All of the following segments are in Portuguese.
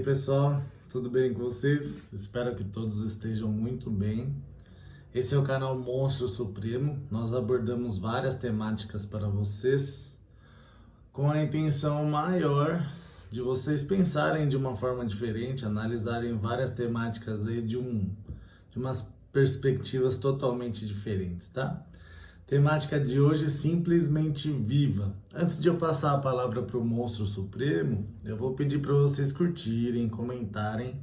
pessoal, tudo bem com vocês? Espero que todos estejam muito bem. Esse é o canal Monstro Supremo. Nós abordamos várias temáticas para vocês com a intenção maior de vocês pensarem de uma forma diferente, analisarem várias temáticas aí de umas perspectivas totalmente diferentes, tá? Temática de hoje, simplesmente viva. Antes de eu passar a palavra para o Monstro Supremo, eu vou pedir para vocês curtirem, comentarem,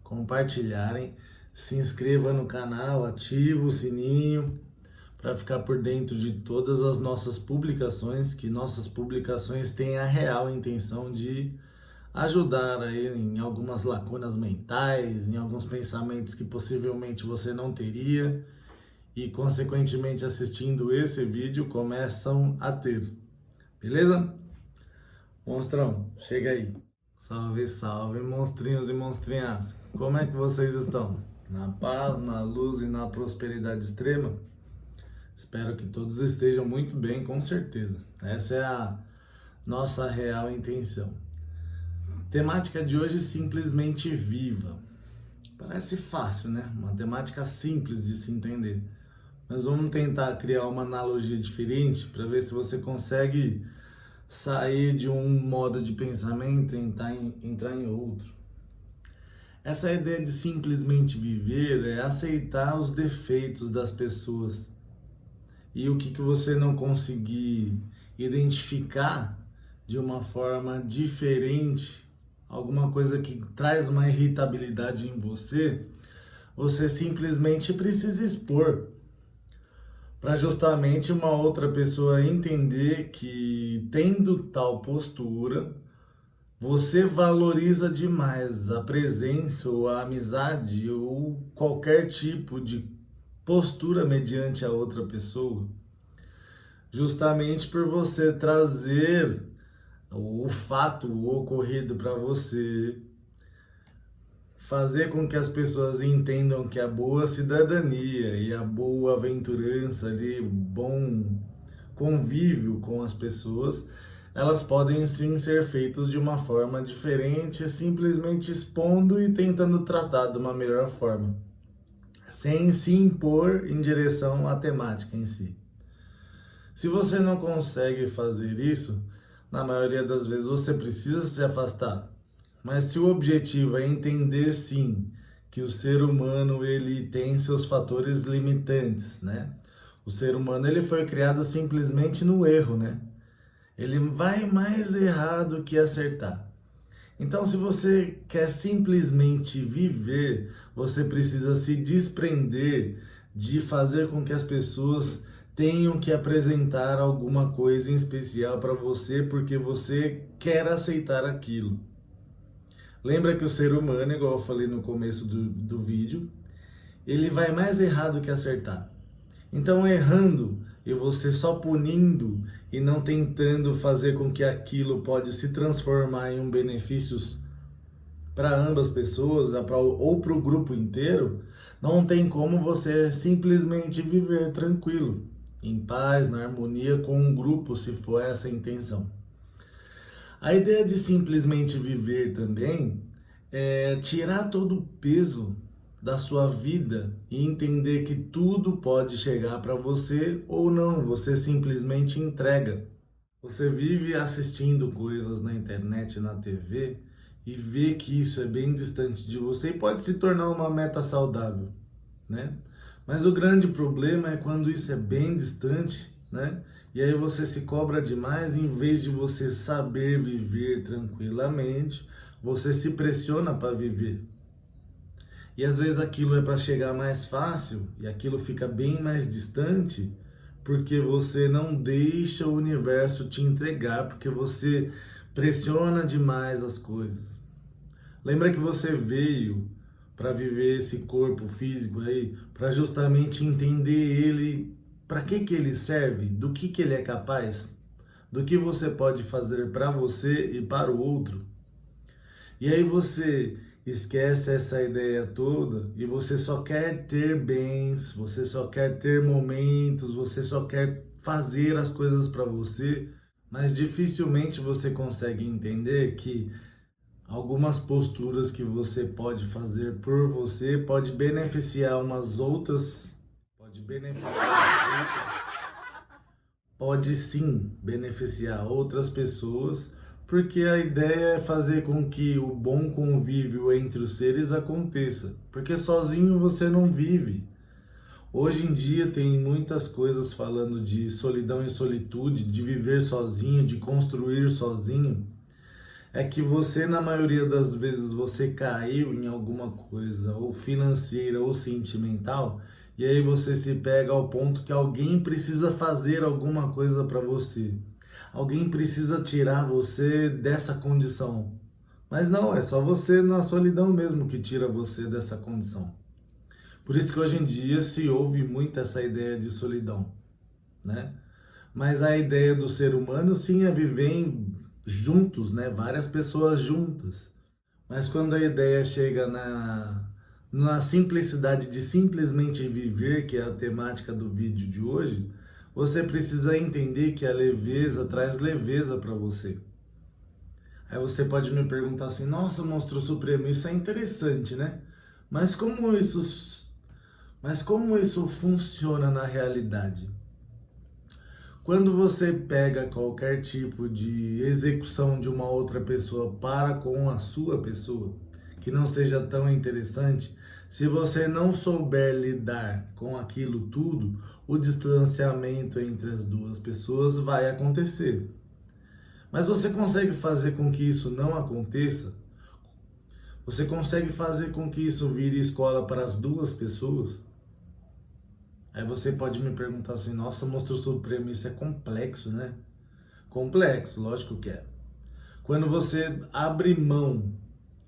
compartilharem, se inscreva no canal, ativa o sininho para ficar por dentro de todas as nossas publicações, que nossas publicações têm a real intenção de ajudar aí em algumas lacunas mentais, em alguns pensamentos que possivelmente você não teria e, consequentemente, assistindo esse vídeo, começam a ter. Beleza? Monstrão, chega aí. Salve, salve, monstrinhos e monstrinhas. Como é que vocês estão? Na paz, na luz e na prosperidade extrema? Espero que todos estejam muito bem, com certeza. Essa é a nossa real intenção. Temática de hoje, simplesmente viva. Parece fácil, né? Uma temática simples de se entender. Mas vamos tentar criar uma analogia diferente para ver se você consegue sair de um modo de pensamento e entrar em outro. Essa ideia de simplesmente viver é aceitar os defeitos das pessoas. E o que você não conseguir identificar de uma forma diferente, alguma coisa que traz uma irritabilidade em você, você simplesmente precisa expor, para justamente uma outra pessoa entender que, tendo tal postura, você valoriza demais a presença ou a amizade ou qualquer tipo de postura mediante a outra pessoa, justamente por você trazer o fato ocorrido para você, fazer com que as pessoas entendam que a boa cidadania e a boa aventurança ali, bom convívio com as pessoas, elas podem sim ser feitas de uma forma diferente, simplesmente expondo e tentando tratar de uma melhor forma, sem se impor em direção à temática em si. Se você não consegue fazer isso, na maioria das vezes você precisa se afastar. Mas se o objetivo é entender sim que o ser humano ele tem seus fatores limitantes, né? O ser humano ele foi criado simplesmente no erro, né? Ele vai mais errar do que acertar. Então, se você quer simplesmente viver, você precisa se desprender de fazer com que as pessoas tenham que apresentar alguma coisa em especial para você, porque você quer aceitar aquilo. Lembra que o ser humano, igual eu falei no começo do vídeo, ele vai mais errado que acertar. Então, errando e você só punindo e não tentando fazer com que aquilo pode se transformar em um benefício para ambas pessoas ou para o grupo inteiro, não tem como você simplesmente viver tranquilo, em paz, na harmonia com um grupo, se for essa a intenção. A ideia de simplesmente viver também é tirar todo o peso da sua vida e entender que tudo pode chegar para você ou não, você simplesmente entrega. Você vive assistindo coisas na internet, na TV e vê que isso é bem distante de você e pode se tornar uma meta saudável, né? Mas o grande problema é quando isso é bem distante, né? E aí você se cobra demais, em vez de você saber viver tranquilamente, você se pressiona para viver. E às vezes aquilo é para chegar mais fácil e aquilo fica bem mais distante, porque você não deixa o universo te entregar, porque você pressiona demais as coisas. Lembra que você veio para viver esse corpo físico aí, para justamente entender ele. Para que ele serve? Do que ele é capaz? Do que você pode fazer para você e para o outro? E aí você esquece essa ideia toda e você só quer ter bens, você só quer ter momentos, você só quer fazer as coisas para você, mas dificilmente você consegue entender que algumas posturas que você pode fazer por você, pode beneficiar umas outras, pode sim beneficiar outras pessoas, porque a ideia é fazer com que o bom convívio entre os seres aconteça, porque sozinho você não vive. Hoje em dia tem muitas coisas falando de solidão e solitude, de viver sozinho, de construir sozinho. É que você, na maioria das vezes, você caiu em alguma coisa, ou financeira ou sentimental, e aí você se pega ao ponto que alguém precisa fazer alguma coisa para você. Alguém precisa tirar você dessa condição. Mas não, é só você na solidão mesmo que tira você dessa condição. Por isso que hoje em dia se ouve muito essa ideia de solidão, né? Mas a ideia do ser humano sim é viver juntos, né? Várias pessoas juntas. Mas quando a ideia chega na simplicidade de simplesmente viver, que é a temática do vídeo de hoje, você precisa entender que a leveza traz leveza para você. Aí você pode me perguntar assim, nossa, Monstro Supremo, isso é interessante, né? Mas como isso funciona na realidade? Quando você pega qualquer tipo de execução de uma outra pessoa para com a sua pessoa, que não seja tão interessante, se você não souber lidar com aquilo tudo, o distanciamento entre as duas pessoas vai acontecer. Mas você consegue fazer com que isso não aconteça? Você consegue fazer com que isso vire escola para as duas pessoas? Aí você pode me perguntar assim, nossa, Monstro Supremo, isso é complexo, né? Complexo, lógico que é. Quando você abre mão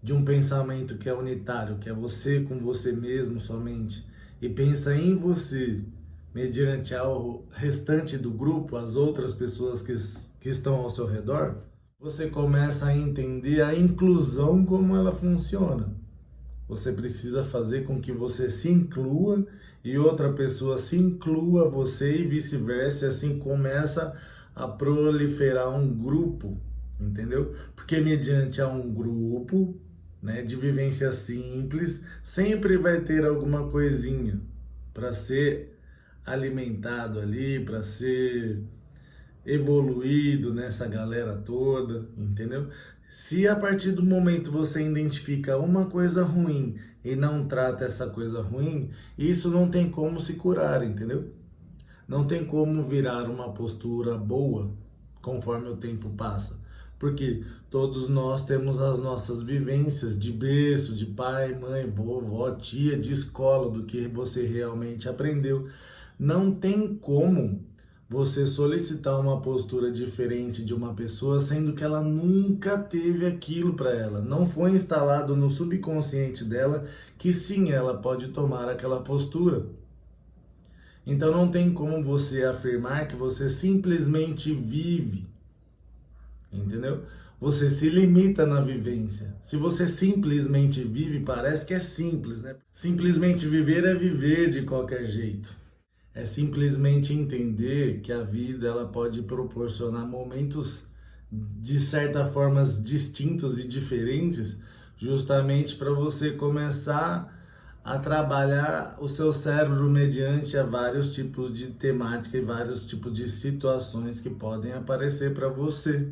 de um pensamento que é unitário, que é você com você mesmo somente, e pensa em você, mediante ao restante do grupo, as outras pessoas que estão ao seu redor, você começa a entender a inclusão como ela funciona. Você precisa fazer com que você se inclua e outra pessoa se inclua a você e vice-versa, e assim começa a proliferar um grupo, entendeu? Porque mediante a um grupo, né, de vivência simples, sempre vai ter alguma coisinha para ser alimentado ali, para ser evoluído nessa galera toda, entendeu? Se a partir do momento você identifica uma coisa ruim e não trata essa coisa ruim, isso não tem como se curar, entendeu? Não tem como virar uma postura boa conforme o tempo passa. Porque todos nós temos as nossas vivências de berço, de pai, mãe, vovó, tia, de escola, do que você realmente aprendeu. Não tem como você solicitar uma postura diferente de uma pessoa, sendo que ela nunca teve aquilo para ela. Não foi instalado no subconsciente dela que sim, ela pode tomar aquela postura. Então não tem como você afirmar que você simplesmente vive, entendeu? Você se limita na vivência. Se você simplesmente vive, parece que é simples, né? Simplesmente viver é viver de qualquer jeito. É simplesmente entender que a vida ela pode proporcionar momentos de certa forma distintos e diferentes, justamente para você começar a trabalhar o seu cérebro mediante a vários tipos de temática e vários tipos de situações que podem aparecer para você.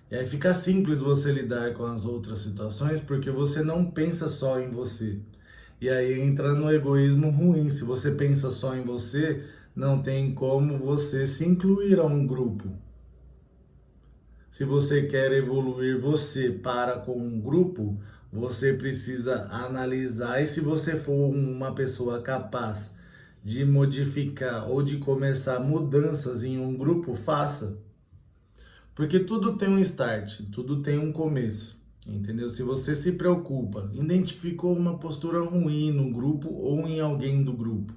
E aí fica simples você lidar com as outras situações porque você não pensa só em você. E aí entra no egoísmo ruim. Se você pensa só em você, não tem como você se incluir a um grupo. Se você quer evoluir você para com um grupo, você precisa analisar. E se você for uma pessoa capaz de modificar ou de começar mudanças em um grupo, faça. Porque tudo tem um start, tudo tem um começo. Entendeu? Se você se preocupa, identificou uma postura ruim no grupo ou em alguém do grupo,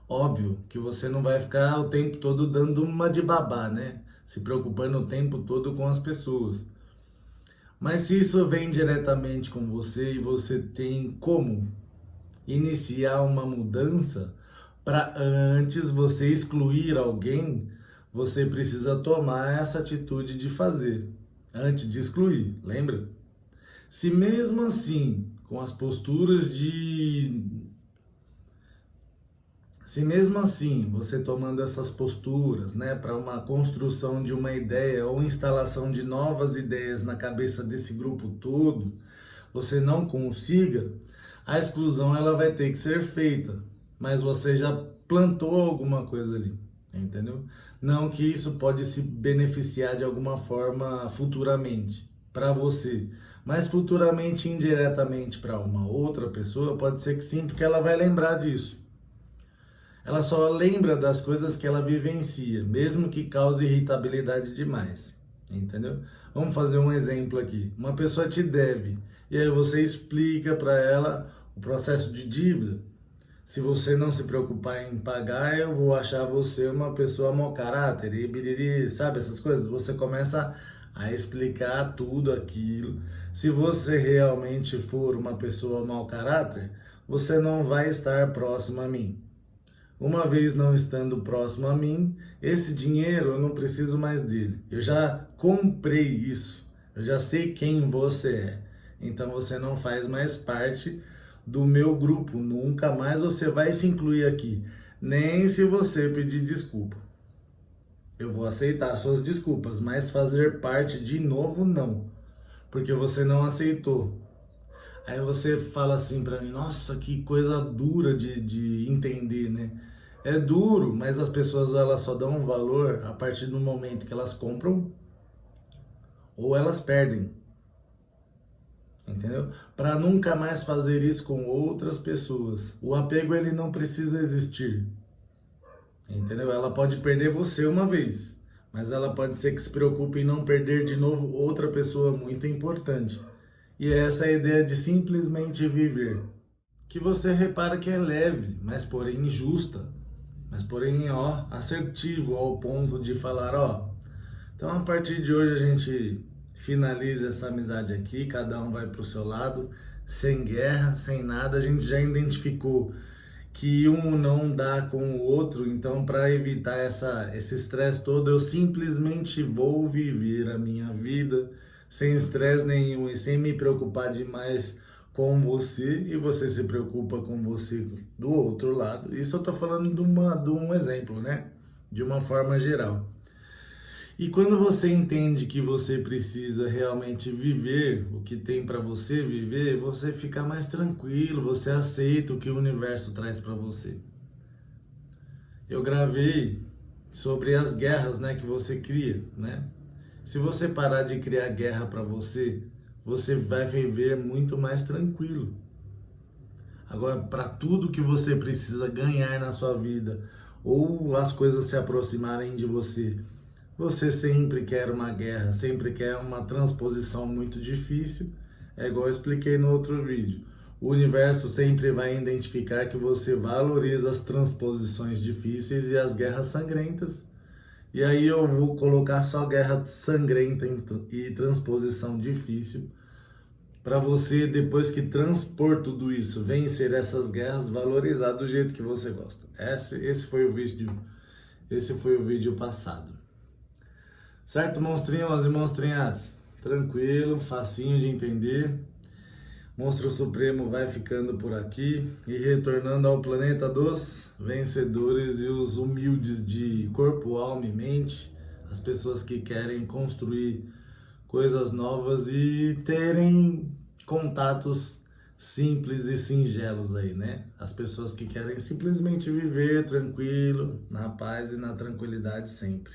óbvio que você não vai ficar o tempo todo dando uma de babá, né? Se preocupando o tempo todo com as pessoas. Mas se isso vem diretamente com você e você tem como iniciar uma mudança, para antes você excluir alguém, você precisa tomar essa atitude de fazer, antes de excluir, lembra? Se mesmo assim, com as posturas de... Se mesmo assim, você tomando essas posturas, né, para uma construção de uma ideia ou instalação de novas ideias na cabeça desse grupo todo, você não consiga, a exclusão ela vai ter que ser feita, mas você já plantou alguma coisa ali, entendeu? Não que isso pode se beneficiar de alguma forma futuramente para você, mas futuramente indiretamente para uma outra pessoa pode ser que sim, porque ela vai lembrar disso. Ela só lembra das coisas que ela vivencia, mesmo que cause irritabilidade demais, entendeu? Vamos fazer um exemplo aqui. Uma pessoa te deve, e aí você explica para ela o processo de dívida. Se você não se preocupar em pagar, eu vou achar você uma pessoa mau caráter, e biriri, sabe essas coisas? Você começa a explicar tudo aquilo. Se você realmente for uma pessoa mau caráter, você não vai estar próximo a mim. Uma vez não estando próximo a mim, esse dinheiro eu não preciso mais dele. Eu já comprei isso. Eu já sei quem você é. Então você não faz mais parte do meu grupo. Nunca mais você vai se incluir aqui. Nem se você pedir desculpa. Eu vou aceitar suas desculpas, mas fazer parte de novo não. Porque você não aceitou. Aí você fala assim pra mim, nossa, que coisa dura de entender, né? É duro, mas as pessoas elas só dão valor a partir do momento que elas compram ou elas perdem, entendeu? Para nunca mais fazer isso com outras pessoas. O apego ele não precisa existir, entendeu? Ela pode perder você uma vez, mas ela pode ser que se preocupe em não perder de novo outra pessoa muito importante. E essa é a ideia de simplesmente viver. Que você repara que é leve, mas porém injusta. Mas porém, ó, assertivo ao ponto de falar, ó, então a partir de hoje a gente finaliza essa amizade aqui, cada um vai pro seu lado, sem guerra, sem nada, a gente já identificou que um não dá com o outro, então para evitar esse estresse todo, eu simplesmente vou viver a minha vida sem estresse nenhum e sem me preocupar demais com você, e você se preocupa com você do outro lado. Isso eu tô falando de um exemplo, né? De uma forma geral. E quando você entende que você precisa realmente viver o que tem para você viver, você fica mais tranquilo, você aceita o que o universo traz para você. Eu gravei sobre as guerras, né, que você cria, né? Se você parar de criar guerra para você, você vai viver muito mais tranquilo. Agora, para tudo que você precisa ganhar na sua vida, ou as coisas se aproximarem de você, você sempre quer uma guerra, sempre quer uma transposição muito difícil. É igual eu expliquei no outro vídeo. O universo sempre vai identificar que você valoriza as transposições difíceis e as guerras sangrentas. E aí eu vou colocar só guerra sangrenta e transposição difícil, para você, depois que transpor tudo isso, vencer essas guerras, valorizar do jeito que você gosta. Esse foi o vídeo passado. Certo, monstrinhos e monstrinhas? Tranquilo, facinho de entender. Monstro Supremo vai ficando por aqui e retornando ao planeta dos vencedores e os humildes de corpo, alma e mente, as pessoas que querem construir coisas novas e terem contatos simples e singelos aí, né? As pessoas que querem simplesmente viver tranquilo, na paz e na tranquilidade sempre.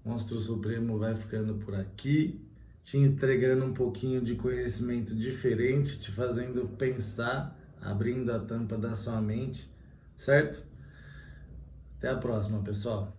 Monstro Supremo vai ficando por aqui, te entregando um pouquinho de conhecimento diferente, te fazendo pensar, abrindo a tampa da sua mente, certo? Até a próxima, pessoal.